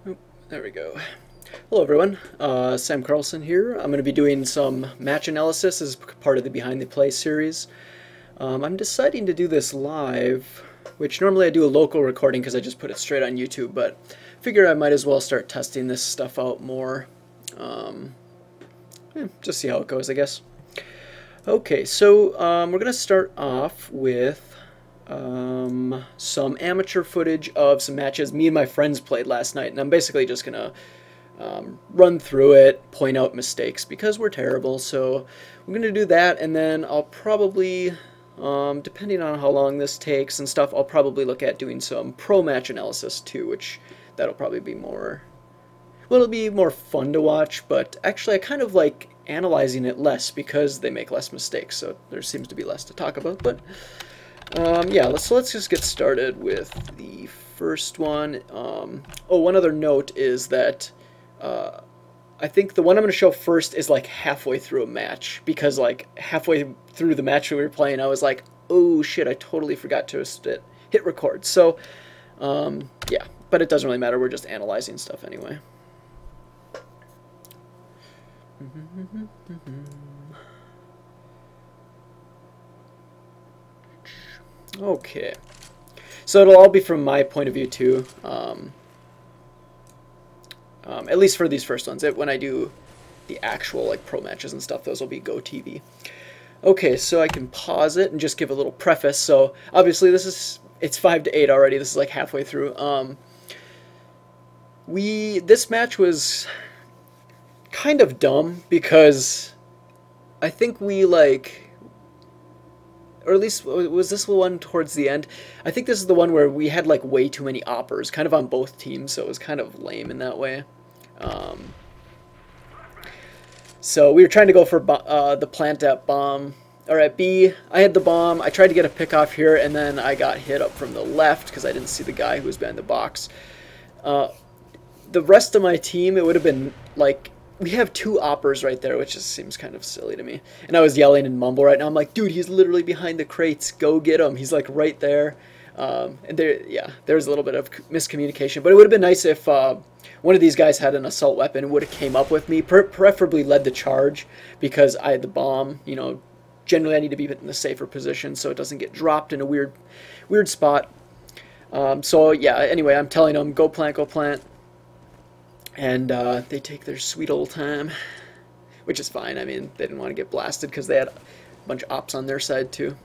Oh, there we go. Hello everyone, Sam Carlson here. I'm going to be doing some match analysis as part of the Behind the Play series. I'm deciding to do this live, which normally I do a local recording because I just put it straight on YouTube, but figure I might as well start testing this stuff out more. Just see how it goes, I guess. Okay, so we're going to start off with some amateur footage of some matches me and my friends played last night, and I'm basically just going to run through it, point out mistakes, because we're terrible. So I'm going to do that, and then I'll probably, depending on how long this takes and stuff, I'll probably look at doing some pro match analysis too, which that'll probably be more, well, it'll be more fun to watch, but actually I kind of like analyzing it less because they make less mistakes, so there seems to be less to talk about. But yeah, let's just get started with the first one. Oh, one other note is that I think the one I'm going to show first is like halfway through a match, because like halfway through the match we were playing, I was like, oh shit, I totally forgot to hit record. So yeah, but it doesn't really matter, we're just analyzing stuff anyway. Okay, so it'll all be from my point of view too, at least for these first ones. When I do the actual like pro matches and stuff, those will be Go TV. Okay, so I can pause it and just give a little preface. So obviously it's 5 to 8 already. This is like halfway through. This match was kind of dumb because I think we like, or at least was this the one towards the end? I think this is the one where we had like way too many oppers kind of on both teams, so it was kind of lame in that way. So we were trying to go for the plant at bomb, or at B. I had the bomb. I tried to get a pick off here, and then I got hit up from the left because I didn't see the guy who was behind the box. The rest of my team, it would have been like, we have 2 oppers right there, which just seems kind of silly to me. And I was yelling and mumble right now. I'm like, dude, he's literally behind the crates. Go get him. He's like right there. And there's a little bit of miscommunication. But it would have been nice if one of these guys had an assault weapon and would have came up with me, preferably led the charge, because I had the bomb. You know, generally I need to be in a safer position so it doesn't get dropped in a weird spot. So yeah, anyway, I'm telling them, go plant, go plant. And they take their sweet old time, which is fine. I mean, they didn't want to get blasted because they had a bunch of ops on their side too.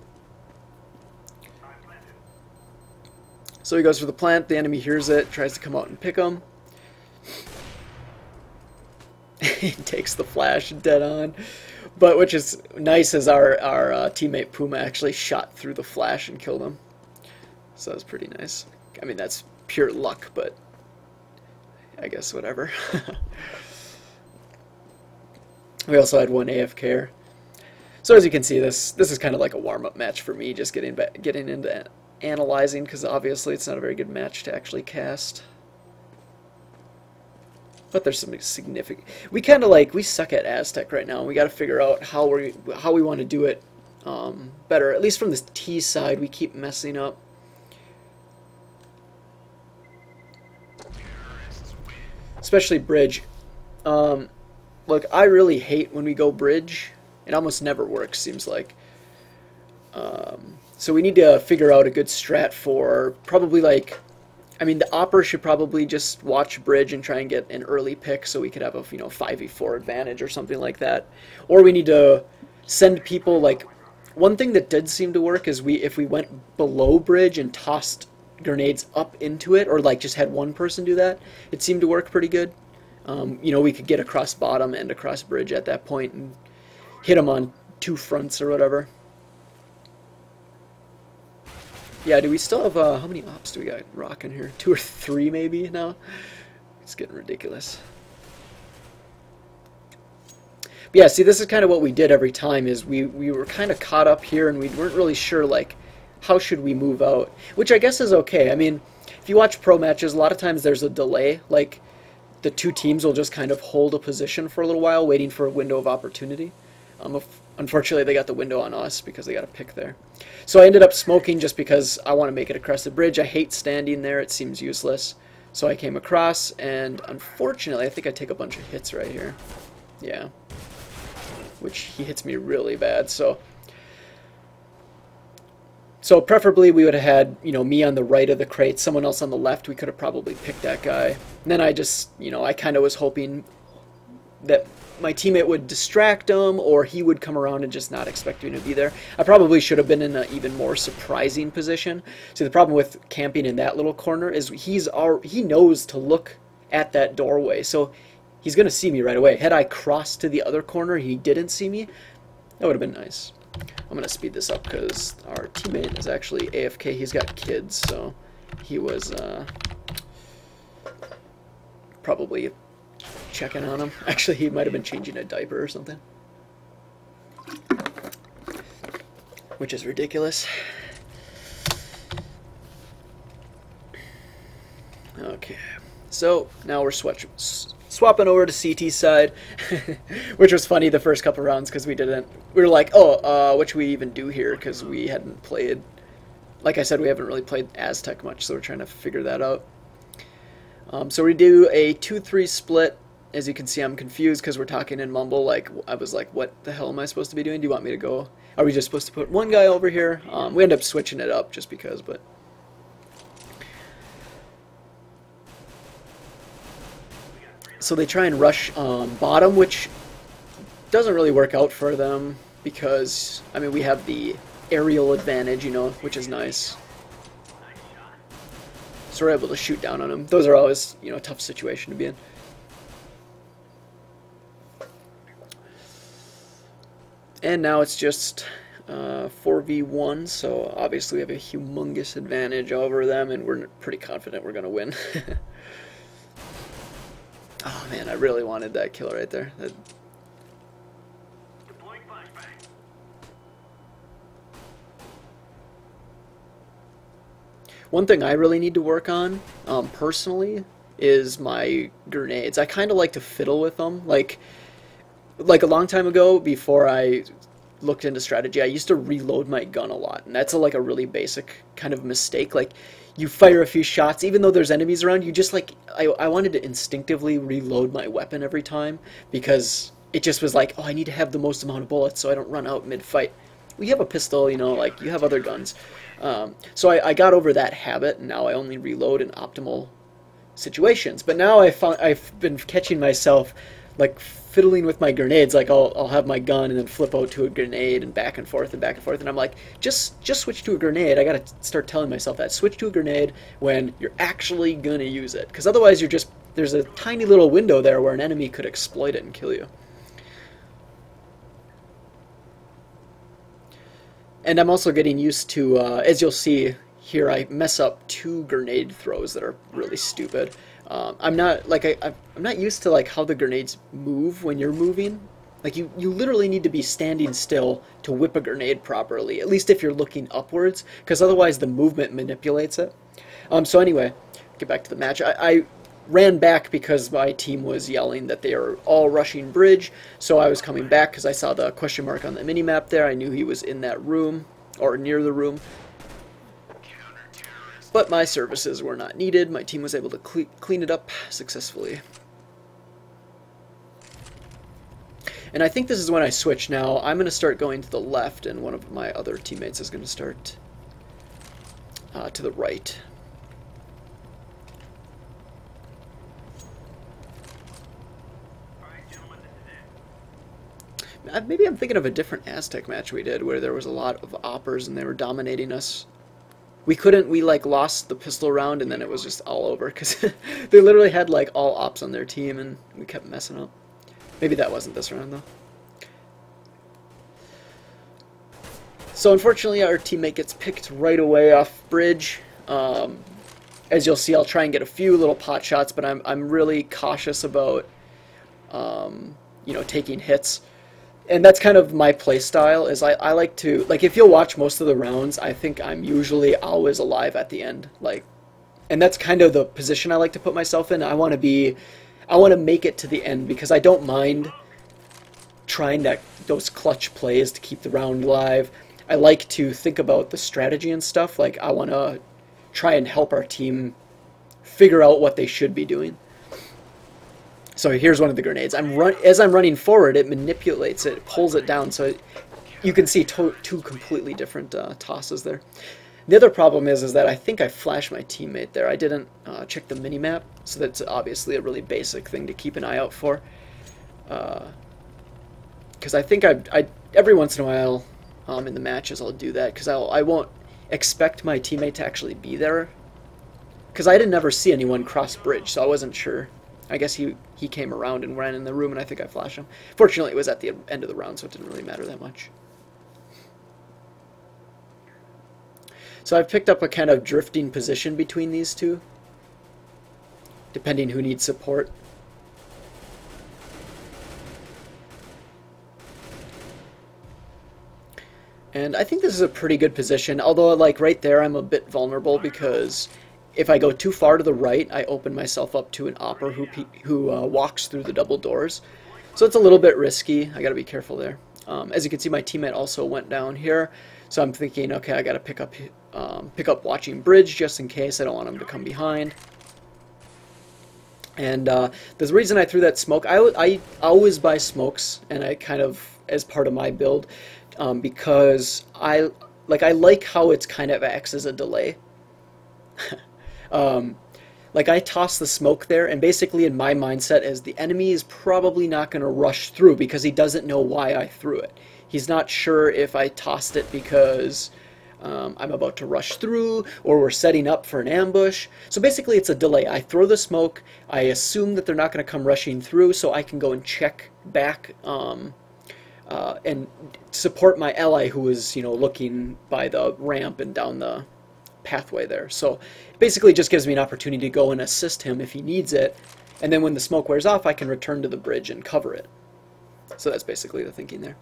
So he goes for the plant, the enemy hears it, tries to come out and pick him. He takes the flash dead on. But which is nice, as our teammate Puma actually shot through the flash and killed him. So that was pretty nice. I mean, that's pure luck, but I guess whatever. We also had one AFK. So as you can see, this is kind of like a warm-up match for me, just getting into analyzing, because obviously it's not a very good match to actually cast. But there's some significant. We kind of like, we suck at Aztec right now, and we got to figure out how we want to do it better. At least from the T side, we keep messing up. Especially bridge. Look, I really hate when we go bridge. It almost never works, seems like. So we need to figure out a good strat for probably like, I mean, the opper should probably just watch bridge and try and get an early pick so we could have a 5v4 advantage or something like that. Or we need to send people, like, one thing that did seem to work is if we went below bridge and tossed grenades up into it, or like just had one person do that, it seemed to work pretty good. We could get across bottom and across bridge at that point and hit them on 2 fronts or whatever. Yeah, do we still have, how many ops do we got rocking here? 2 or 3 maybe now? It's getting ridiculous. But yeah, see, this is kind of what we did every time, is we were kind of caught up here and we weren't really sure, like, how should we move out? Which I guess is okay. I mean, if you watch pro matches, a lot of times there's a delay. Like, the 2 teams will just kind of hold a position for a little while, waiting for a window of opportunity. Unfortunately, they got the window on us because they got a pick there. So I ended up smoking just because I want to make it across the bridge. I hate standing there. It seems useless. So I came across, and unfortunately, I think I take a bunch of hits right here. Yeah. Which he hits me really bad, so preferably we would have had, you know, me on the right of the crate, someone else on the left. We could have probably picked that guy. And then I just, you know, I kind of was hoping that my teammate would distract him, or he would come around and just not expect me to be there. I probably should have been in an even more surprising position. See, the problem with camping in that little corner is he knows to look at that doorway, so he's going to see me right away. Had I crossed to the other corner and he didn't see me, that would have been nice. I'm going to speed this up because our teammate is actually AFK. He's got kids, so he was probably checking on him. Actually, he might have been changing a diaper or something, which is ridiculous. Okay, so now we're swapping over to CT side, which was funny the first couple rounds because we were like, oh, what should we even do here? Because we hadn't played, like I said, we haven't really played Aztec much, so we're trying to figure that out. So we do a 2-3 split. As you can see, I'm confused because we're talking in mumble. Like, I was like, what the hell am I supposed to be doing? Do you want me to go? Are we just supposed to put one guy over here? We end up switching it up just because, but... So they try and rush bottom, which doesn't really work out for them because, I mean, we have the aerial advantage, you know, which is nice. So we're able to shoot down on them. Those are always, you know, a tough situation to be in. And now it's just 4v1, so obviously we have a humongous advantage over them, and we're pretty confident we're going to win. Oh man, I really wanted that kill right there. One thing I really need to work on, personally, is my grenades. I kind of like to fiddle with them. Like a long time ago, before I looked into strategy, I used to reload my gun a lot, and that's like a really basic kind of mistake. Like, you fire a few shots, even though there's enemies around, you just like, I wanted to instinctively reload my weapon every time, because it just was like, oh, I need to have the most amount of bullets so I don't run out mid-fight. We have a pistol, you know, like, you have other guns. So I got over that habit, and now I only reload in optimal situations. But now I've been catching myself, like, fiddling with my grenades. Like, I'll have my gun and then flip out to a grenade and back and forth, and I'm like, just switch to a grenade. I gotta start telling myself that. Switch to a grenade when you're actually gonna use it, because otherwise there's a tiny little window there where an enemy could exploit it and kill you. And I'm also getting used to, as you'll see here, I mess up 2 grenade throws that are really stupid. I'm not used to like how the grenades move when you're moving. Like, you literally need to be standing still to whip a grenade properly, at least if you're looking upwards, because otherwise the movement manipulates it. So anyway, get back to the match. I ran back because my team was yelling that they are all rushing bridge, so I was coming back because I saw the question mark on the minimap there. I knew he was in that room, or near the room. But my services were not needed. My team was able to clean it up successfully. And I think this is when I switch now. I'm going to start going to the left, and one of my other teammates is going to start to the right. Maybe I'm thinking of a different Aztec match we did, where there was a lot of oppers and they were dominating us. We like lost the pistol round, and then it was just all over because they literally had like all ops on their team, and we kept messing up. Maybe that wasn't this round though. So unfortunately, our teammate gets picked right away off bridge. As you'll see, I'll try and get a few little pot shots, but I'm really cautious about you know, taking hits. And that's kind of my play style, is I like to, like, if you'll watch most of the rounds, I think I'm usually always alive at the end. Like, and that's kind of the position I like to put myself in. I want to make it to the end, because I don't mind trying those clutch plays to keep the round alive. I like to think about the strategy and stuff. Like, I want to try and help our team figure out what they should be doing. So here's one of the grenades. As I'm running forward, it manipulates it, pulls it down, so you can see two completely different tosses there. The other problem is that I think I flashed my teammate there. I didn't check the minimap, so that's obviously a really basic thing to keep an eye out for. Because I think I every once in a while in the matches I'll do that, because I won't expect my teammate to actually be there. Because I didn't ever see anyone cross bridge, so I wasn't sure. I guess he came around and ran in the room, and I think I flashed him. Fortunately, it was at the end of the round, so it didn't really matter that much. So I've picked up a kind of drifting position between these two, depending who needs support. And I think this is a pretty good position, although like right there I'm a bit vulnerable because if I go too far to the right, I open myself up to an opper who walks through the double doors. So it's a little bit risky. I got to be careful there. As you can see, my teammate also went down here. So I'm thinking, okay, I got to pick up watching bridge just in case. I don't want him to come behind. And the reason I threw that smoke, I always buy smokes, and I kind of, as part of my build, because I like how it's kind of acts as a delay. Like I toss the smoke there, and basically in my mindset is the enemy is probably not going to rush through because he doesn't know why I threw it. He's not sure if I tossed it because I'm about to rush through or we're setting up for an ambush. So basically it's a delay. I throw the smoke, I assume that they're not going to come rushing through, so I can go and check back and support my ally who is, you know, looking by the ramp and down the pathway there. So basically it just gives me an opportunity to go and assist him if he needs it, and then when the smoke wears off I can return to the bridge and cover it. So that's basically the thinking there.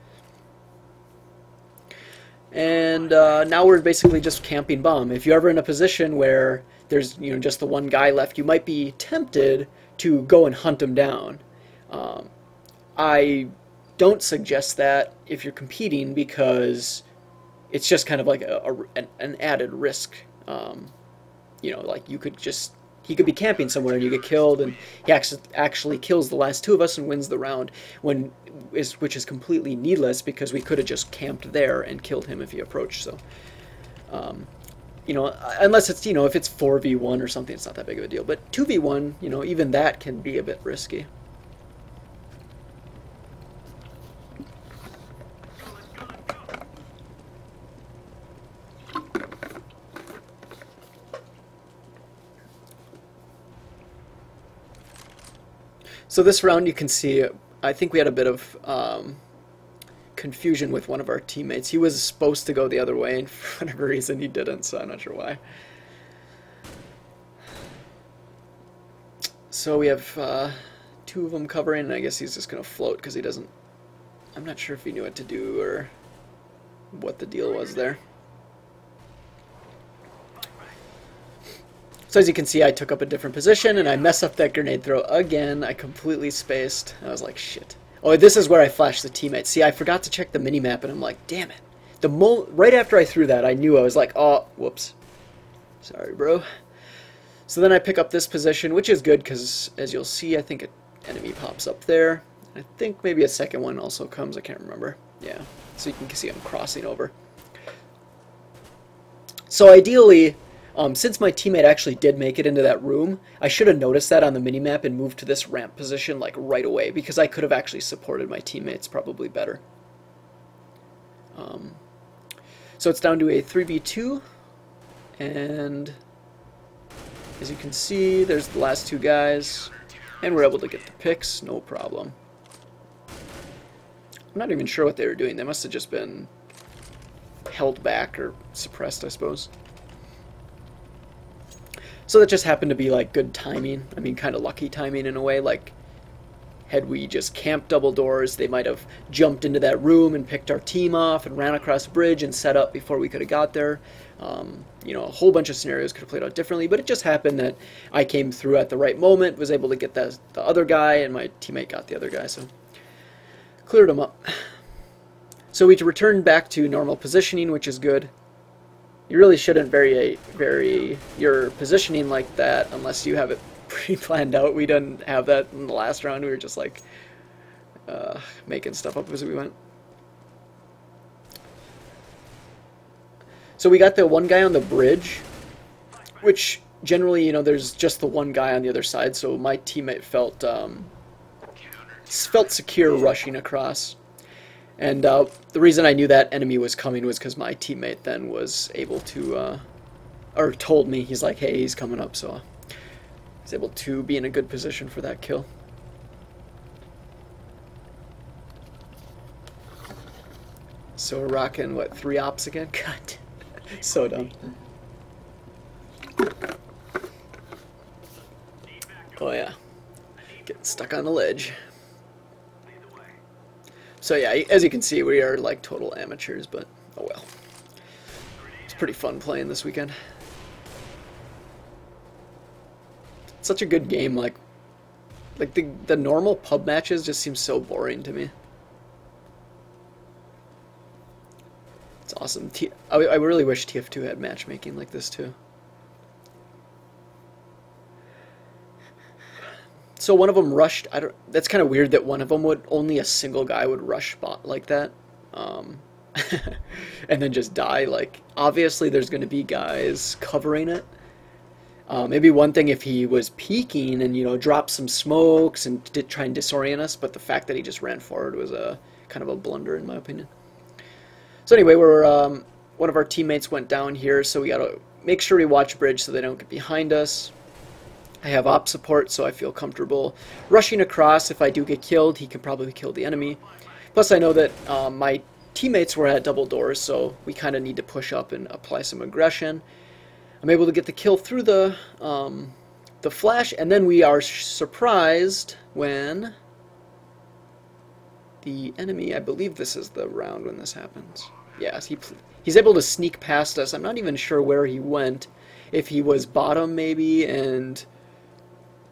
And now we're basically just camping bomb. If you're ever in a position where there's, you know, just the one guy left, you might be tempted to go and hunt him down. I don't suggest that if you're competing because it's just kind of like an added risk. You know, like he could be camping somewhere and you get killed, and he actually kills the last two of us and wins the round, which is completely needless because we could have just camped there and killed him if he approached. So, you know, unless it's, you know, if it's 4v1 or something, it's not that big of a deal. But 2v1, you know, even that can be a bit risky. So this round you can see, I think we had a bit of confusion with one of our teammates. He was supposed to go the other way, and for whatever reason he didn't, so I'm not sure why. So we have two of them covering, and I guess he's just going to float because he doesn't... I'm not sure if he knew what to do or what the deal was there. So as you can see, I took up a different position, and I mess up that grenade throw again. I completely spaced. I was like, shit. Oh, this is where I flashed the teammate. See, I forgot to check the minimap, and I'm like, damn it. Right after I threw that, I knew. I was like, oh, whoops. Sorry, bro. So then I pick up this position, which is good, because as you'll see, I think an enemy pops up there. I think maybe a second one also comes. I can't remember. Yeah, so you can see I'm crossing over. So ideally... since my teammate actually did make it into that room, I should have noticed that on the minimap and moved to this ramp position like right away, because I could have actually supported my teammates probably better. So it's down to a 3v2, and as you can see, there's the last two guys, and we're able to get the picks, no problem. I'm not even sure what they were doing. They must have just been held back or suppressed, I suppose. So that just happened to be like good timing. I mean, kind of lucky timing in a way. Like, had we just camped double doors, they might have jumped into that room and picked our team off and ran across the bridge and set up before we could have got there. You know, a whole bunch of scenarios could have played out differently, but it just happened that I came through at the right moment, was able to get the other guy, and my teammate got the other guy, so cleared him up. So we returned back to normal positioning, which is good. You really shouldn't vary your positioning like that unless you have it pre-planned out. We didn't have that in the last round. We were just like making stuff up as we went. So we got the one guy on the bridge, which generally, you know, there's just the one guy on the other side. So my teammate felt secure rushing across. And the reason I knew that enemy was coming was because my teammate then was able to, or told me, he's like, hey, he's coming up, so I was able to be in a good position for that kill. So we're rocking, what, 3 ops again? God, so dumb. Oh yeah, getting stuck on the ledge. So yeah, as you can see, we are like total amateurs, but oh well. It's pretty fun playing this weekend. It's such a good game, like the normal pub matches just seem so boring to me. It's awesome. I really wish TF2 had matchmaking like this too. So one of them rushed. That's kind of weird that one of them only a single guy would rush bot like that, and then just die. Like obviously, there's going to be guys covering it. Maybe one thing if he was peeking and, you know, dropped some smokes and did try and disorient us, but the fact that he just ran forward was a kind of a blunder in my opinion. So anyway, one of our teammates went down here, so we got to make sure we watch bridge so they don't get behind us. I have op support, so I feel comfortable rushing across. If I do get killed, he can probably kill the enemy. Plus, I know that my teammates were at double doors, so we kind of need to push up and apply some aggression. I'm able to get the kill through the flash, and then we are surprised when the enemy, I believe this is the round when this happens. Yes, he's able to sneak past us. I'm not even sure where he went. If he was bottom maybe, and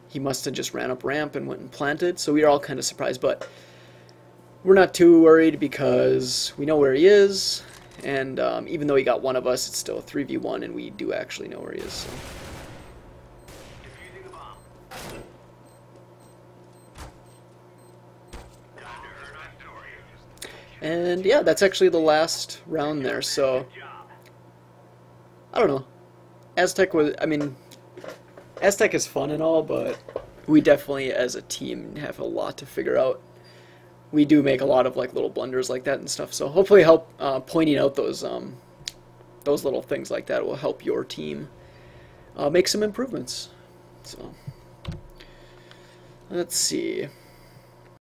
he must have just ran up ramp and went and planted. So we are all kind of surprised, but we're not too worried because we know where he is. And even though he got one of us, it's still a 3v1, and we do actually know where he is. So. And yeah, that's actually the last round there. So I don't know. Aztec was, I mean, Aztec is fun and all, but we definitely, as a team, have a lot to figure out. We do make a lot of like little blunders like that and stuff. So hopefully, help pointing out those little things like that will help your team make some improvements. So let's see.